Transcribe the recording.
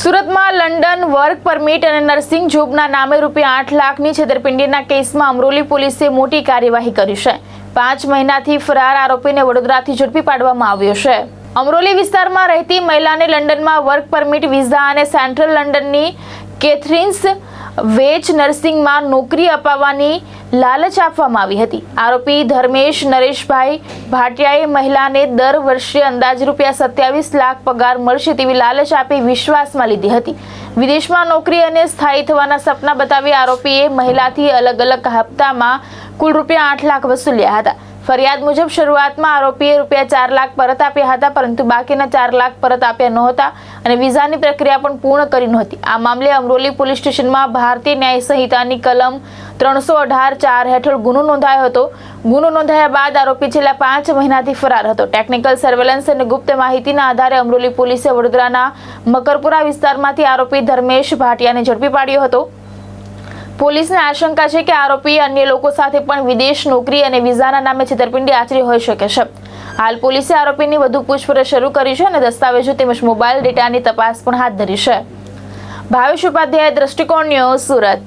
સુરતમાં London work permit અને nursing જોબના નામે ₹8 લાખની છેતરપિંડીના કેસમાં અમરોલી પોલીસે મોટી કાર્યવાહી કરી છે। 5 મહિનાથી ફરાર આરોપીને વડોદરાથી ઝડપી પાડવામાં આવ્યો છે। અમરોલી વિસ્તારમાં રહેતી મહિલાને લંડનમાં વર્ક પરમિટ વિઝા અને સેન્ટ્રલ લંડનની કેથરીન્સ વેચ નર્સિંગમાં નોકરી અપાવવાની લાલચ આપવામાં આવી હતી। આરોપી ધર્મેશ નરેશભાઈ ભાટિયાએ મહિલાને દર વર્ષે અંદાજે ₹27 લાખ પગાર મળશે તેવી લાલચ આપી વિશ્વાસમાં લીધી હતી। વિદેશમાં નોકરી અને સ્થાયી થવાના સપના બતાવી આરોપીએ મહિલાથી અલગ અલગ હપ્તામાં કુલ ₹8 લાખ વસૂલ્યા હતા। ફરિયાદ મુજબ શરૂઆતમાં આરોપીએ ₹4 લાખ પરત આપ્યા હતા, પરંતુ બાકીના ₹4 લાખ પરત આપ્યા નહોતા અને વિઝાની પ્રક્રિયા પણ પૂર્ણ કરી નહોતી। આ મામલે અમરોલી પોલીસ સ્ટેશનમાં ભારતીય ન્યાય સંહિતાની કલમ 318(4) હેઠળ ગુનો નોંધાયો હતો। ગુનો નોંધાયા બાદ આરોપી છેલ્લા 5 મહિનાથી ફરાર હતો। ટેકનિકલ સર્વેલન્સ અને ગુપ્ત માહિતીના આધારે અમરોલી પોલીસે વડોદરાના મકરપુરા વિસ્તારમાંથી આરોપી ધર્મેશ ભાટિયાને ઝડપી પાડ્યો હતો। પોલીસને આશંકા છે કે આરોપી અન્ય લોકો સાથે પણ વિદેશ નોકરી અને વિઝાના નામે છેતરપિંડી આચરી હોઈ શકે છે। હાલ પોલીસે આરોપીની વધુ પૂછપરછ શરૂ કરી છે અને દસ્તાવેજો તેમજ મોબાઈલ ડેટાની તપાસ પણ હાથ ધરી છે। ભાવેશ ઉપાધ્યાય, દ્રષ્ટિકોણ ન્યૂઝ, સુરત।